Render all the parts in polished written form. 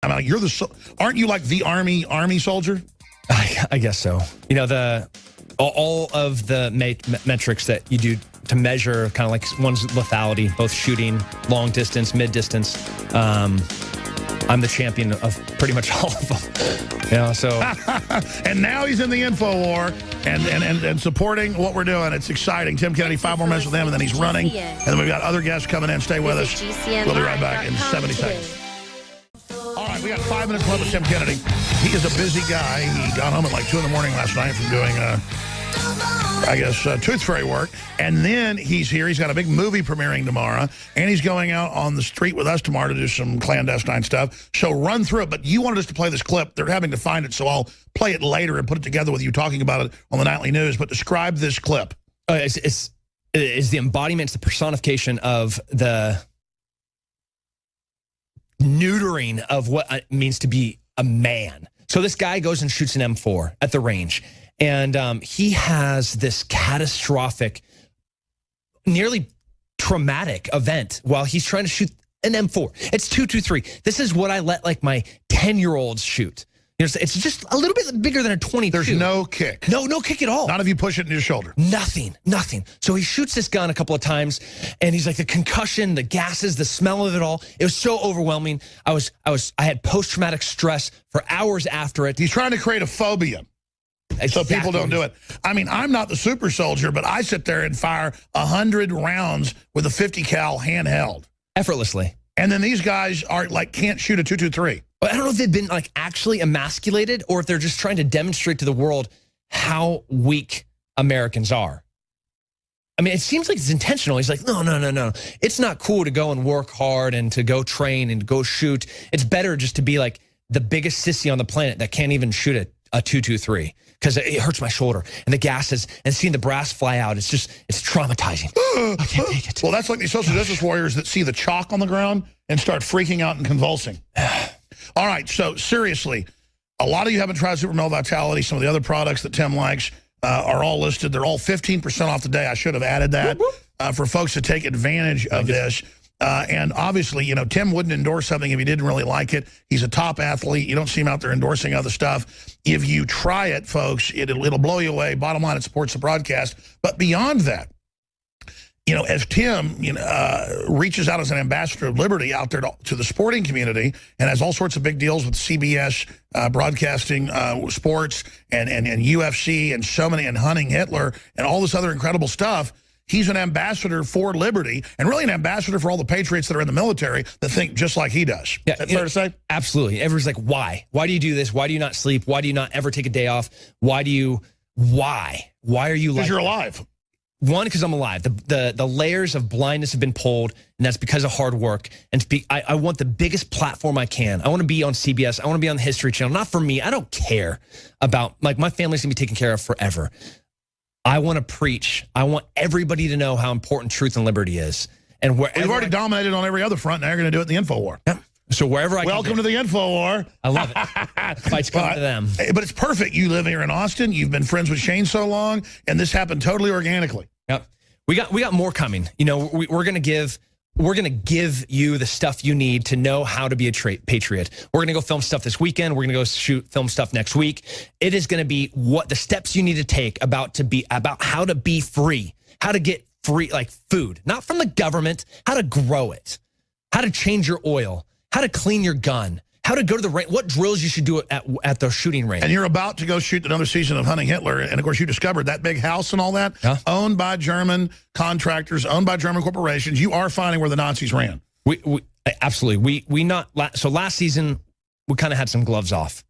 I mean, aren't you like the army soldier? I guess so. You know, all of the metrics that you do to measure kind of like one's lethality, both shooting, long distance, mid distance. I'm the champion of pretty much all of them. You know, so. And now he's in the info war and supporting what we're doing. It's exciting. Tim Kennedy, 5 more minutes with him, and then he's running. And then we've got other guests coming in. Stay with us. We'll be right back in 70 seconds. All right, we got 5 minutes left with Tim Kennedy. He is a busy guy. He got home at like 2 in the morning last night from doing, I guess, Tooth Fairy work. And then he's here. He's got a big movie premiering tomorrow. And he's going out on the street with us tomorrow to do some clandestine stuff. So run through it. But you wanted us to play this clip. They're having to find it, so I'll play it later and put it together with you talking about it on the Nightly News. But describe this clip. It's the embodiment, it's the personification of the neutering of what it means to be a man. So this guy goes and shoots an M4 at the range. And he has this catastrophic, nearly traumatic event while he's trying to shoot an M4. It's .223. This is what I let like my 10-year-olds shoot. It's just a little bit bigger than a 22. There's no kick. No kick at all. Not if you push it into your shoulder. Nothing. So he shoots this gun a couple of times, and he's like, the concussion, the gases, the smell of it all. It was so overwhelming. I had post-traumatic stress for hours after it. He's trying to create a phobia. Exactly. So people don't do it. I mean, I'm not the super soldier, but I sit there and fire 100 rounds with a 50 cal handheld. Effortlessly. And then these guys are like, can't shoot a .223. I don't know if they've been like actually emasculated or if they're just trying to demonstrate to the world how weak Americans are. I mean, it seems like it's intentional. He's like, no. It's not cool to go and work hard and to go train and go shoot. It's better just to be like the biggest sissy on the planet that can't even shoot a .223 because it hurts my shoulder and the gases and seeing the brass fly out. It's traumatizing. I can't take it. Well, that's like these social justice warriors that see the chalk on the ground and start freaking out and convulsing. All right, so seriously, a lot of you haven't tried Super Male Vitality. Some of the other products that Tim likes are all listed. They're all 15% off today. I should have added that for folks to take advantage of this. And obviously, you know, Tim wouldn't endorse something if he didn't really like it. He's a top athlete. You don't see him out there endorsing other stuff. If you try it, folks, it'll blow you away. Bottom line, it supports the broadcast. But beyond that, you know, as Tim reaches out as an ambassador of liberty out there to the sporting community and has all sorts of big deals with CBS broadcasting sports and UFC and so many, and hunting Hitler and all this other incredible stuff, he's an ambassador for liberty and really an ambassador for all the patriots that are in the military that think just like he does. Yeah, that's fair to say? Absolutely. Everyone's like, why? Why do you do this? Why do you not sleep? Why do you not ever take a day off? Why are you like Because you're alive. One, because I'm alive. The layers of blindness have been pulled, and that's because of hard work. And I want the biggest platform I can. I want to be on CBS. I want to be on the History Channel. Not for me. I don't care about, like, my family's going to be taken care of forever. I want to preach. I want everybody to know how important truth and liberty is. And wherever we've already dominated on every other front. Now you're going to do it in the info war. Yeah. So wherever I welcome to the info war. I love it. Fights come to them. But it's perfect. You live here in Austin. You've been friends with Shane so long, and this happened totally organically. Yep. We got more coming. You know, we're gonna give you the stuff you need to know how to be a patriot. We're gonna go film stuff this weekend. We're gonna go film stuff next week. It is gonna be what the steps you need to take about how to be free, how to get free, like food, not from the government, how to grow it, how to change your oil, how to clean your gun, how to go to the range, what drills you should do at the shooting range. And you're about to go shoot another season of Hunting Hitler. And, of course, you discovered that big house and all that, owned by German contractors, owned by German corporations. You are finding where the Nazis ran. Absolutely. So last season, we kind of had some gloves off,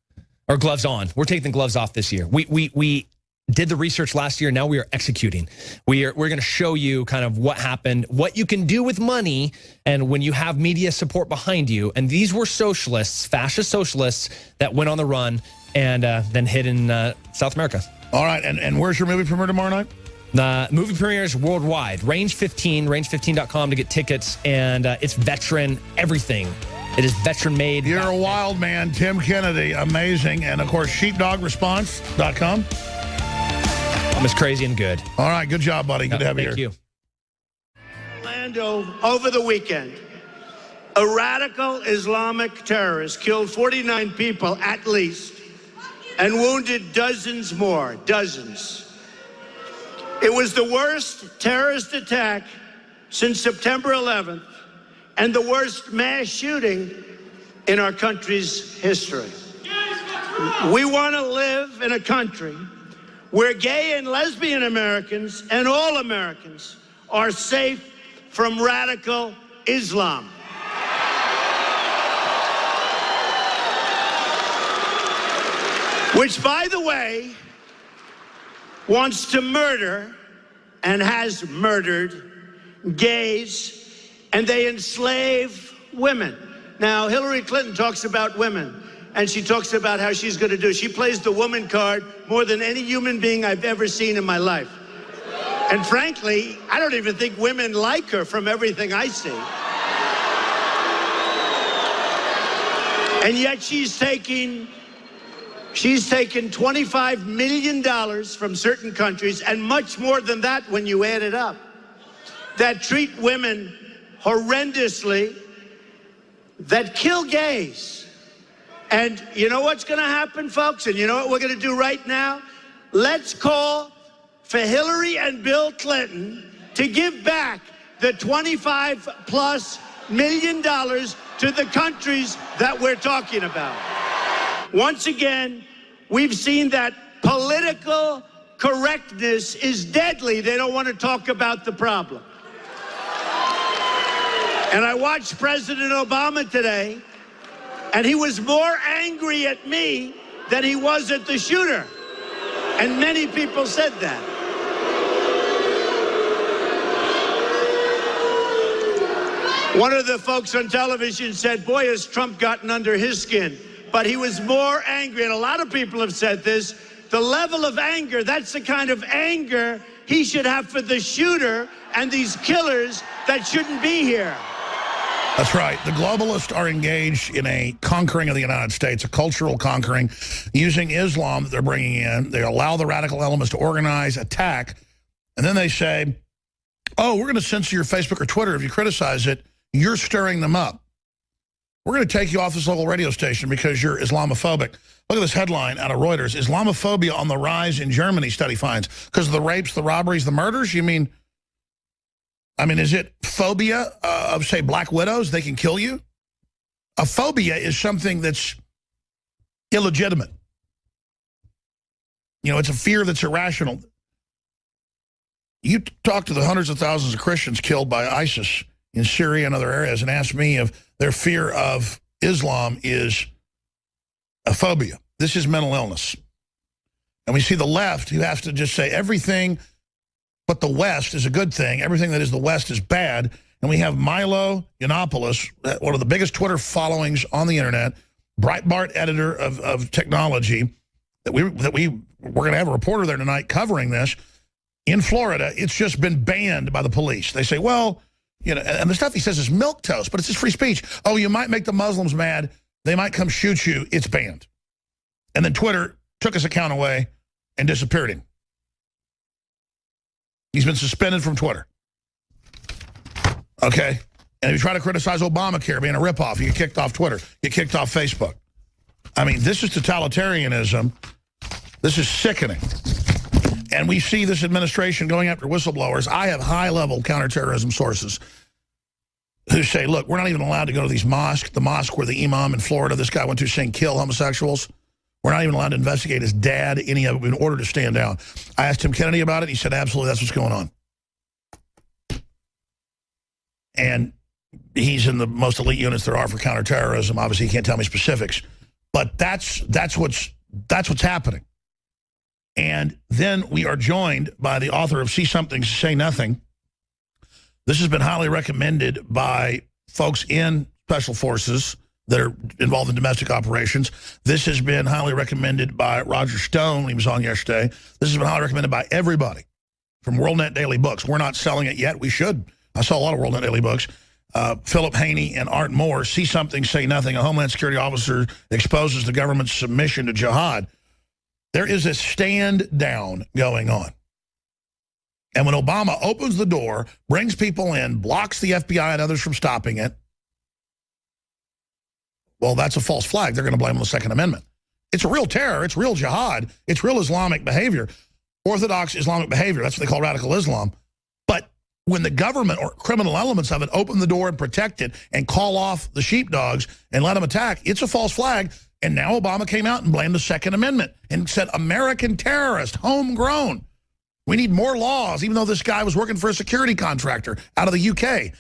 or gloves on. We're taking the gloves off this year. We did the research last year. Now we are executing. We're going to show you kind of what happened, what you can do with money, and when you have media support behind you. And these were socialists, fascist socialists, that went on the run and then hid in South America. All right, and where's your movie premiere tomorrow night? The movie premieres worldwide. Range 15, range15.com to get tickets, and it's veteran everything. It is veteran made. You're a wild man, Tim Kennedy. Amazing. And, of course, sheepdogresponse.com. I'm as crazy and good. All right, good job, buddy. Good to have you here. Orlando over the weekend. A radical Islamic terrorist killed 49 people at least and wounded dozens more, dozens. It was the worst terrorist attack since September 11th and the worst mass shooting in our country's history. We want to live in a country where gay and lesbian Americans and all Americans are safe from radical Islam. Which, by the way, wants to murder and has murdered gays, and they enslave women. Now, Hillary Clinton talks about women, and she talks about how she's going to do. She plays the woman card more than any human being I've ever seen in my life. And frankly, I don't even think women like her from everything I see. And yet she's taking $25 million from certain countries, and much more than that when you add it up, that treat women horrendously, that kill gays. And you know what's going to happen, folks? And you know what we're going to do right now? Let's call for Hillary and Bill Clinton to give back the $25+ million to the countries that we're talking about. Once again, we've seen that political correctness is deadly. They don't want to talk about the problem. And I watched President Obama today, and he was more angry at me than he was at the shooter. And many people said that. One of the folks on television said, boy, has Trump gotten under his skin. But he was more angry, and a lot of people have said this, the level of anger, that's the kind of anger he should have for the shooter and these killers that shouldn't be here. That's right. The globalists are engaged in a conquering of the United States, a cultural conquering, using Islam that they're bringing in. They allow the radical elements to organize, attack, and then they say, oh, we're going to censor your Facebook or Twitter. If you criticize it, you're stirring them up. We're going to take you off this local radio station because you're Islamophobic. Look at this headline out of Reuters. Islamophobia on the rise in Germany, study finds. Because of the rapes, the robberies, the murders? You mean, is it phobia of, say, black widows? They can kill you? A phobia is something that's illegitimate. You know, it's a fear that's irrational. You talk to the hundreds of thousands of Christians killed by ISIS in Syria and other areas and ask me if their fear of Islam is a phobia. This is mental illness. And we see the left who has to just say everything but the West is a good thing. Everything that is the West is bad. And we have Milo Yiannopoulos, one of the biggest Twitter followings on the internet, Breitbart editor of technology, we're going to have a reporter there tonight covering this. In Florida, it's just been banned by the police. They say, well, you know, and the stuff he says is milquetoast, but it's just free speech. Oh, you might make the Muslims mad. They might come shoot you. It's banned. And then Twitter took his account away and disappeared him. He's been suspended from Twitter. Okay? And if you try to criticize Obamacare being a ripoff, you get kicked off Twitter. You get kicked off Facebook. I mean, this is totalitarianism. This is sickening. And we see this administration going after whistleblowers. I have high-level counterterrorism sources who say, look, we're not even allowed to go to these mosques, the mosque where the imam in Florida, this guy went to saying kill homosexuals. We're not even allowed to investigate his dad, any of it, in order to stand down. I asked Tim Kennedy about it. He said, absolutely, that's what's going on. And he's in the most elite units there are for counterterrorism. Obviously, he can't tell me specifics. But that's what's happening. And then we are joined by the author of See Something, Say Nothing. This has been highly recommended by folks in special forces that are involved in domestic operations. This has been highly recommended by Roger Stone when he was on yesterday. This has been highly recommended by everybody from WorldNet Daily Books. We're not selling it yet. We should. I saw a lot of WorldNet Daily Books. Philip Haney and Art Moore, See Something, Say Nothing. A Homeland Security officer exposes the government's submission to jihad. There is a stand down going on. And when Obama opens the door, brings people in, blocks the FBI and others from stopping it, Well, that's a false flag. They're going to blame on the Second Amendment. It's a real terror. It's real jihad. It's real Islamic behavior, Orthodox Islamic behavior. That's what they call radical Islam. But when the government or criminal elements of it open the door and protect it and call off the sheepdogs and let them attack, it's a false flag. And now Obama came out and blamed the Second Amendment and said, American terrorist, homegrown. We need more laws, even though this guy was working for a security contractor out of the UK.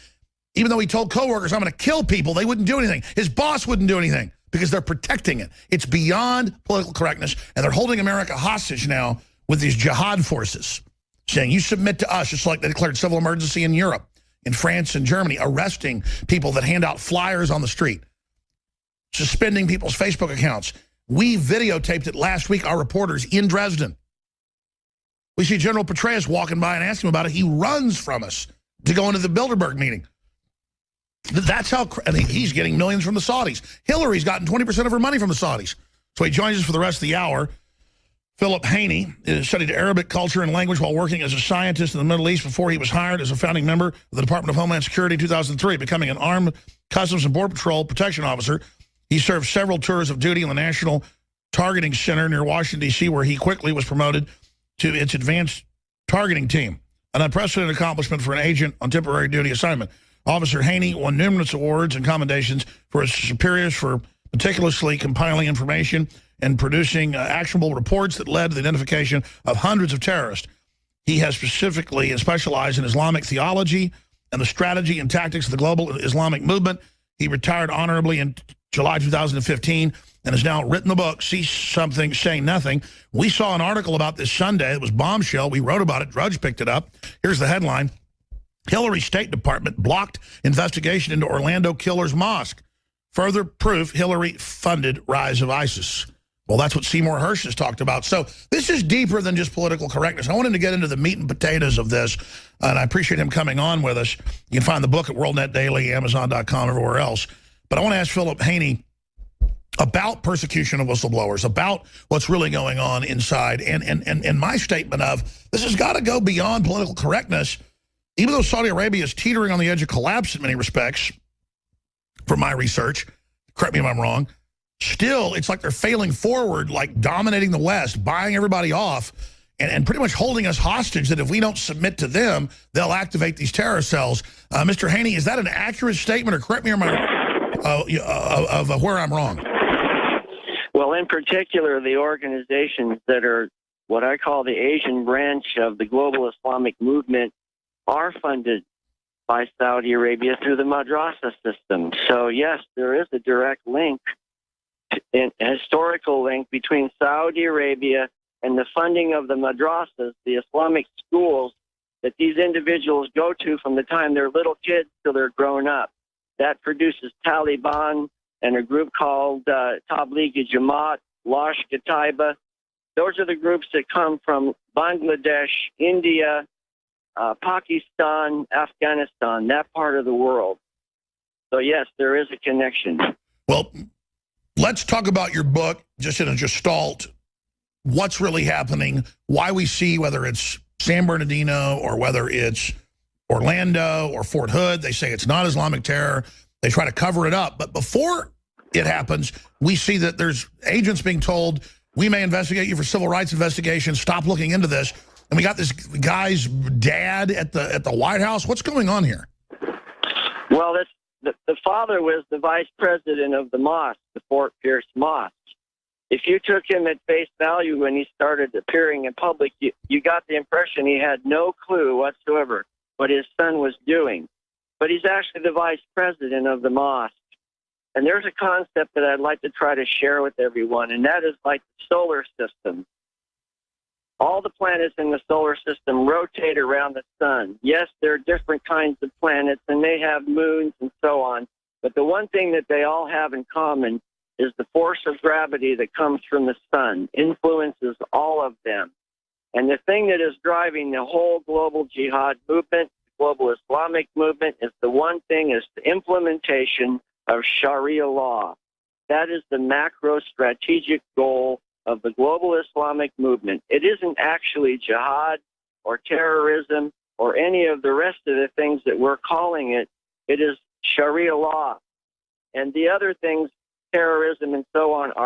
Even though he told coworkers, I'm going to kill people, they wouldn't do anything. His boss wouldn't do anything because they're protecting it. It's beyond political correctness, and they're holding America hostage now with these jihad forces, saying you submit to us, just like they declared civil emergency in Europe, in France and Germany, arresting people that hand out flyers on the street, suspending people's Facebook accounts. We videotaped it last week, our reporters in Dresden. We see General Petraeus walking by and ask him about it. He runs from us to go into the Bilderberg meeting. That's how, I mean, he's getting millions from the Saudis. Hillary's gotten 20% of her money from the Saudis. So he joins us for the rest of the hour. Philip Haney studied Arabic culture and language while working as a scientist in the Middle East before he was hired as a founding member of the Department of Homeland Security in 2003, becoming an Armed Customs and Border Patrol protection officer. He served several tours of duty in the National Targeting Center near Washington, D.C., where he quickly was promoted to its advanced targeting team, an unprecedented accomplishment for an agent on temporary duty assignment. Officer Haney won numerous awards and commendations for his superiors for meticulously compiling information and producing actionable reports that led to the identification of hundreds of terrorists. He has specifically specialized in Islamic theology and the strategy and tactics of the global Islamic movement. He retired honorably in July 2015 and has now written the book, See Something, Say Nothing. We saw an article about this Sunday. It was bombshell. We wrote about it. Drudge picked it up. Here's the headline. Hillary State Department blocked investigation into Orlando Killer's Mosque. Further proof Hillary funded rise of ISIS. Well, that's what Seymour Hersh has talked about. So this is deeper than just political correctness. I wanted to get into the meat and potatoes of this, and I appreciate him coming on with us. You can find the book at WorldNet Daily, Amazon.com, everywhere else. But I want to ask Philip Haney about persecution of whistleblowers, about what's really going on inside, and my statement of this has got to go beyond political correctness. Even though Saudi Arabia is teetering on the edge of collapse in many respects, from my research, correct me if I'm wrong, still it's like they're failing forward, like dominating the West, buying everybody off, and pretty much holding us hostage that if we don't submit to them, they'll activate these terror cells. Mr. Haney, is that an accurate statement, or correct me of where I'm wrong? Well, in particular, the organizations that are what I call the Asian branch of the global Islamic movement are funded by Saudi Arabia through the madrasa system. So, yes, there is a direct link, a historical link between Saudi Arabia and the funding of the madrasas, the Islamic schools that these individuals go to from the time they're little kids till they're grown up. That produces Taliban and a group called Tablighi Jamaat, Lashkar-e-Taiba. Those are the groups that come from Bangladesh, India, Pakistan, Afghanistan, that part of the world. So, yes, there is a connection. Well, let's talk about your book, just in a gestalt, what's really happening, why we see, whether it's San Bernardino or whether it's Orlando or Fort Hood, they say it's not Islamic terror. They try to cover it up. But before it happens, we see that there's agents being told, we may investigate you for civil rights investigations, stop looking into this. And we got this guy's dad at the White House. What's going on here? Well, the father was the vice president of the mosque, the Fort Pierce Mosque. If you took him at face value when he started appearing in public, you got the impression he had no clue whatsoever what his son was doing. But he's actually the vice president of the mosque. And there's a concept that I'd like to try to share with everyone, and that is like the solar system. All the planets in the solar system rotate around the sun. Yes, there are different kinds of planets, and they have moons and so on. But the one thing that they all have in common is the force of gravity that comes from the sun, influences all of them. And the thing that is driving the whole global jihad movement, the global Islamic movement, is the one thing is the implementation of Sharia law. That is the macro strategic goal of the global Islamic movement. It isn't actually jihad or terrorism or any of the rest of the things that we're calling it. It is Sharia law. And the other things terrorism and so on are